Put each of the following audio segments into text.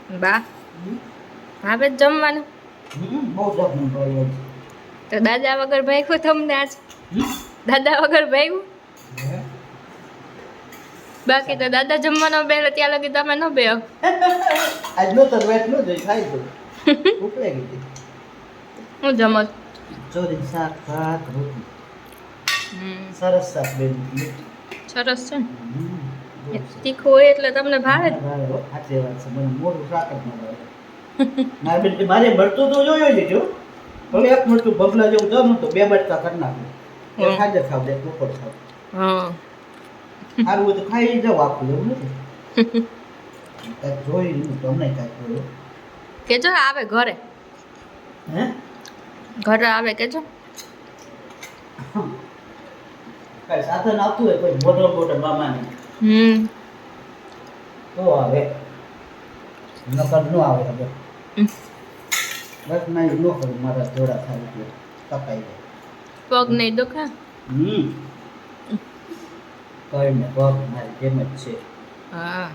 બા હવે જ જમવાનું બહુ જમવાનું ભાઈ તો દાદા વગર ભાગ્યું તમને આજ દાદા વગર ભાગ્યું બાકી તો દાદા જમવાનો બેલો ત્યાં લગી તમે ન બેહો આજ નો તો વેટ નો જોઈ ખાઈ દો ભૂખ લાગી હતી હું જમત ચોરી શાક ભાત રોટલી સરસ શાક બેન સરસ છે ને તીખું હોય એટલે તમને ભાવે જ સાચી વાત છે મને મોટું શાક જ ન ભાવે મારે બેન મારે ભરતું તો જોયો જ જો હવે એક મોટું બબલા જેવું જમ તો બે બટકા કરી નાખું એક હાજર ખાવ દે બપોર ખાવ હા સારું હોય તો ખાઈ જાવ આખું એવું નથી કાંઈક જોઈ તમને કાંઈક જોયું કેજો આવે ઘરે હે ઘરે આવે કેજો કાંઈ સાધન આવતું હોય કોઈ મોટો મામાને તો આવે નકર ન આવે હવે બસ ના ન કરું મારા જોડા થાય એટલે કપાઈ જાય પગ નહીં દુખે કઈ ને પગ મારી જેમ જ છે હા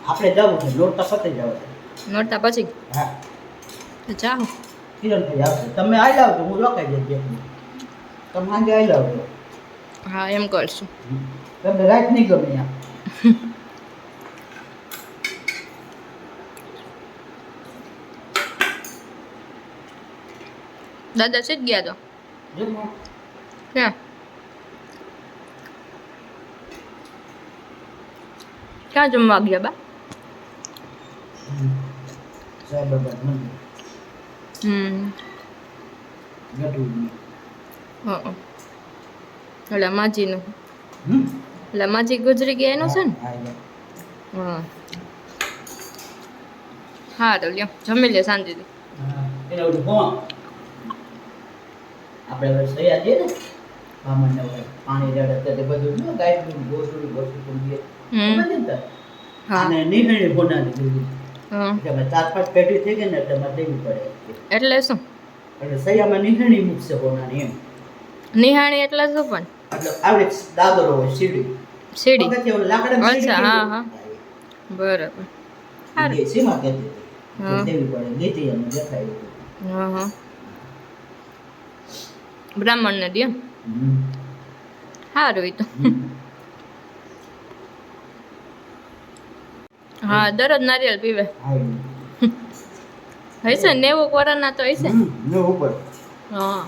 આપણે જવું છે લોટતા પતી જવું છે નોરતા પછી હા તો જાઓ કિરણભાઈ આવશે તમે આવી જાવ તો હું રોકાઈ જઈશ એક મિનિટ તમે સાંજે આવી જાવ હા એમ કરશું તમને રાત નહીં ગમે અહીંયા દાદા સીધ ગયા તો જમો ક્યાં ક્યાં જમવા ગયા બા સાહેબ બાબા મંદિર ગઢુની હા એટલે માજીનું એટલે માજી ગુજરી ગયા એનું છે ને હા હા તો લ્યો જમી લે શાંતિથી એને ઓલું કોણ આપણે સૈયા છે ને મામાને પાણી રેડે તે બધું ન ગાયનું ગોસું દે હા અને નીકળી બોનાની દીધી હા તમે 4-5 પેટી થઈ ગઈ ને તમારે દેવી પડે એટલે શું એટલે સૈયામાં નીકળી મૂકશે બોનાની એમ નિહાણી એટલે શું પણ એટલે આવડે દાદરો હોય સીડી સીડી પગથિયે ઓલું લાકડાની સીડી અચ્છા હા કેવી હા બરાબર સારું એ સીમા કહેતી હા. હતી દેવી પડે નીતિ એમને દેખાય હા હા બ્રાહ્મણને દે સારું એ તો હા દરરોજ નારિયેળ પીવે હશે 90 કોરોના તો હશે ને ઉપર હા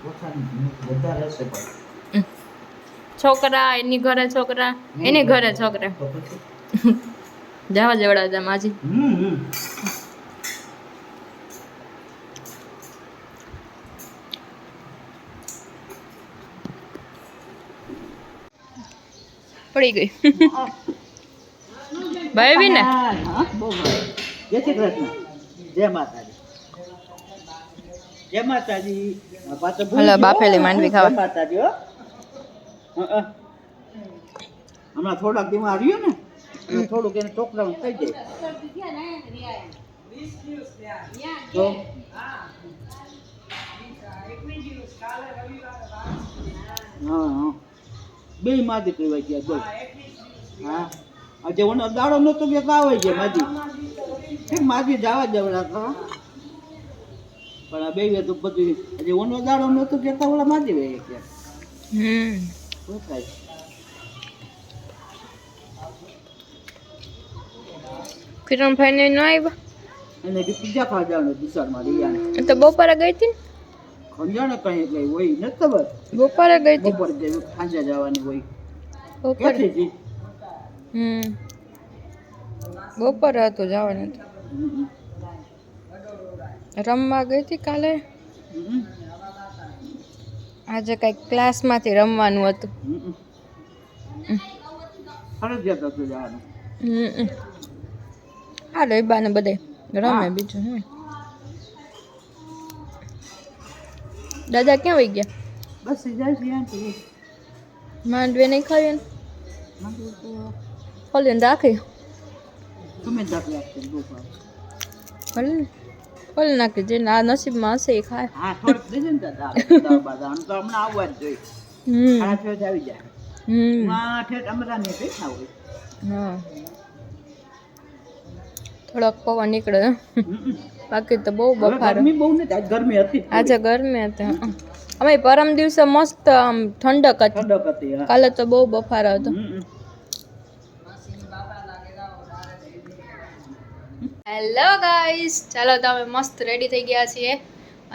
ઓછાની વધારે હશે પણ છોકરા એની ઘરે છોકરા એની ઘરે છોકરા તો પછી જવા જેવડા જા માજી પડી ગઈ ભાઈ બી ને હા બહુ ભાઈ જય શ્રી કૃષ્ણ જય માતાજી જય માતાજી પાછો હલો, બાફેલી માંડવી ખાવા. જય માતાજી હો હમણાં થોડાક દીમાં રહ્યો ને એટલે થોડુંક એને ચોકડામાં થઈ જાય તો હા બે માજી કહેવાય ગયા જો હા આજે ઓનો દાડો નતો કે આવે છે માજી ઠીક માજી જવા જવડા હતા પણ આ બે તો બધું આજે ઓનો દાડો નતો કેતા ઓલા માજી વહી ગયા શું થાય કિરણભાઈ ને ન આવ્યા એને કે પીઝા ખાવા જવાનું દિશામાં રિયાને તો બપોરે ગઈ હતી ને ખંજાણે કઈ કઈ હોય નથી ખબર બપોરે ગઈ હતી બપોર જે સાંજે જવાની હોય બપોરે કેટલી હતી બપોરે હતું જવાનું હતું રમવા ગઈ હતી કાલે આજે કઈક ક્લાસમાંથી રમવાનું હતું ફરજિયાત હતું જવાનું હાલો એ બાને બધે રમે બીજું હું દાદા ક્યાં વહી ગયા બસ જાય છે યાર તો માંડવે નહીં ખાવી ને ખોલીને રાખી તમે દાખલા આપશો બપોર ભલે ને ખોલી નાખી જેને આ નસીબમાં હશે એ ખાય હા થોડીક દેજે ને દાદા બાદા આમ તો હમણાં આવવા જ જોઈએ સાડા 6 જ આવી જાય માં ઠેઠ અમરાને બેઠા હોય હા થોડોક પવન નીકળે બાકી તો બહુ બફારો ગરમી બહુ નથી, આજ ગરમી હતી જ. આજે ગરમી હતી અમે પરમ દિવસે મસ્ત આમ ઠંડક હતી ઠંડક હતી, હા. કાલે તો બહુ બફારો હતો હમ. હેલો ગાઈસ, ચાલો તો અમે મસ્ત રેડી થઈ ગયા છીએ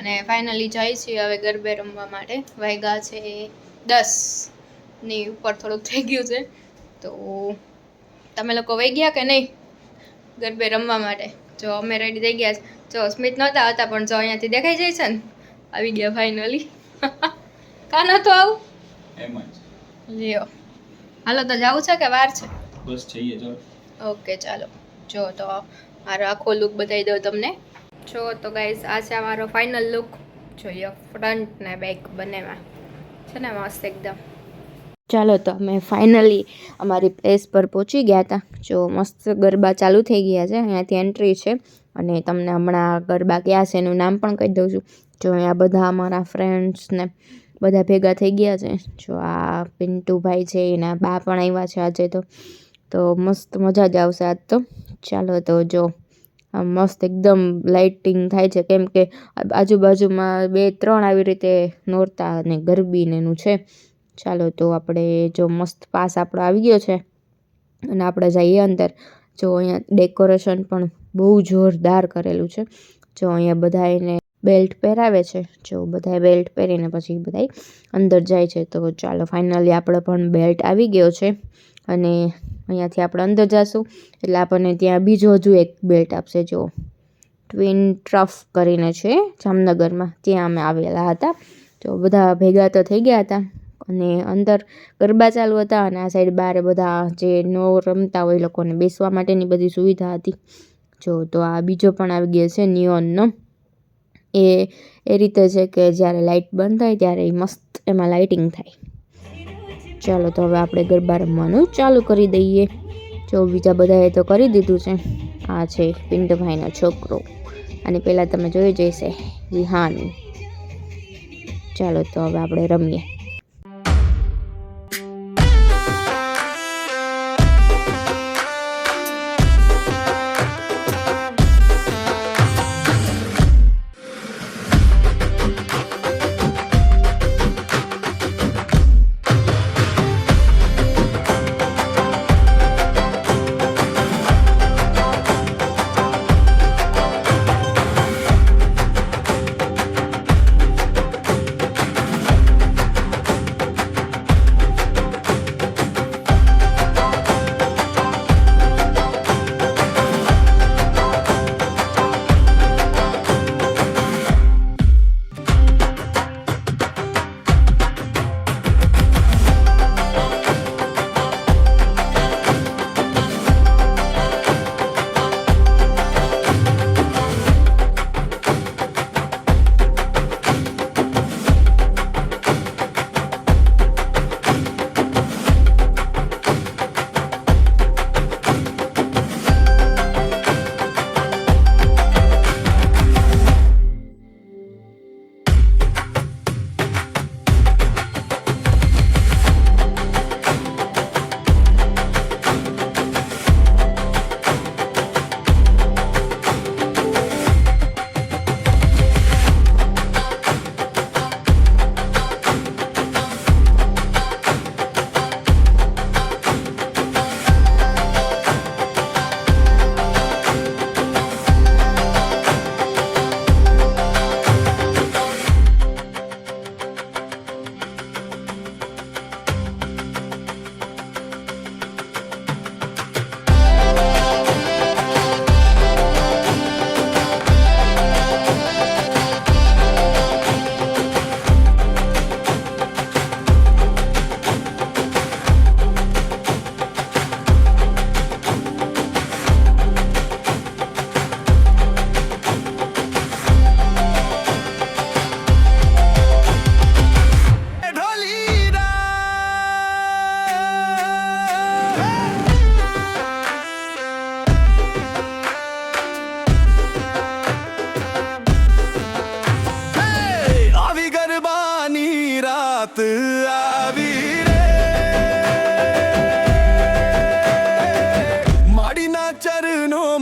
અને ફાઇનલી જઈ છીએ હવે ગરબે રમવા માટે. વાગ્યા છે 10 ની ઉપર થોડુંક થઈ ગયું છે. તો તમે લોકો વહી ગયા કે નહીં ગરબે રમવા માટે? જો અમે રેડી થઈ ગયા છે. જો સ્મિત નહોતા હતા પણ જો અહીંયાથી દેખાઈ જાય છે ને, આવી ગયા ફાઇનલી. કાં નહોતું આવું? એમ જ લ્યો, હાલો તો જવું છે કે વાર છે? બસ જઈએ જો. ઓકે ચાલો. જો તો મારો આખો લુક બતાવી દઉં તમને. જો તો ગાઈસ આ છે અમારો ફાઇનલ લુક. જોઈએ ફ્રન્ટ ને બેક બંનેમાં છે ને મસ્ત એકદમ. ચાલો તો અમે ફાઇનલી અમારી પ્લેસ પર પહોંચી ગયા હતા. જો મસ્ત ગરબા ચાલુ થઈ ગયા છે. અહીંયાથી એન્ટ્રી છે અને તમને હમણાં ગરબા ક્યાં છે એનું નામ પણ કહી દઉં છું. જો અહીંયા બધા અમારા ફ્રેન્ડ્સ ને બધા ભેગા થઈ ગયા છે. જો આ પિન્ટુભાઈ છે, એના બા પણ આવ્યા છે આજે તો મસ્ત મજા જ આવશે આજ તો. ચાલો તો જો મસ્ત એકદમ લાઇટિંગ થાય છે, કેમ કે આજુબાજુમાં 2-3 આવી રીતે નોરતા અને ગરબીને એનું છે. ચાલો તો આપણે જો મસ્ત પાસ આપણો આવી ગયો છે અને આપણે જઈએ અંદર. જો અહીંયા ડેકોરેશન પણ બહુ જોરદાર કરેલું છે. જો અહીંયા બધા એને બેલ્ટ પહેરાવે છે. જો બધાએ બેલ્ટ પહેરીને પછી બધા અંદર જાય છે. તો ચાલો ફાઇનલી આપણે પણ બેલ્ટ આવી ગયો છે અને અહીંયાથી આપણે અંદર જઈશું એટલે આપણને ત્યાં બીજો હજુ એક બેલ્ટ આપશે. જો ટ્વિન ટ્રફ કરીને છે જામનગરમાં, ત્યાં અમે આવેલા હતા. તો બધા ભેગા તો થઈ ગયા હતા અને અંદર ગરબા ચાલુ હતા અને આ સાઈડ બારે બધા જે નો રમતા હોય એ લોકોને બેસવા માટેની બધી સુવિધા હતી. જો તો આ બીજો પણ આવી ગયો છે નિયોનનો. એ રીતે છે કે જ્યારે લાઇટ બંધ થાય ત્યારે એ મસ્ત એમાં લાઇટિંગ થાય. ચાલો તો હવે આપણે ગરબા રમવાનું ચાલુ કરી દઈએ. જો બીજા બધાએ તો કરી દીધું છે. આ છે પિન્ટુભાઈનો છોકરો અને પહેલાં તમે જોઈ જઈશે વિહાન. ચાલો તો હવે આપણે રમીએ.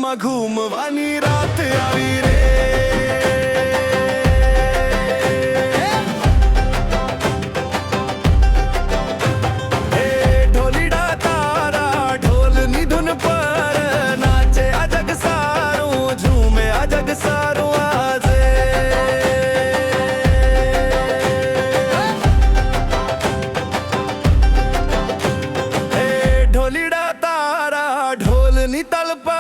માં ઘૂમવાની રાત આવી રે હે ઢોલીડા તારા ઢોલની ધૂન પર નાચે આ જગ સારું ઝૂમે આ જગ સારું આજે હે ઢોલીડા તારા ઢોલની તલપા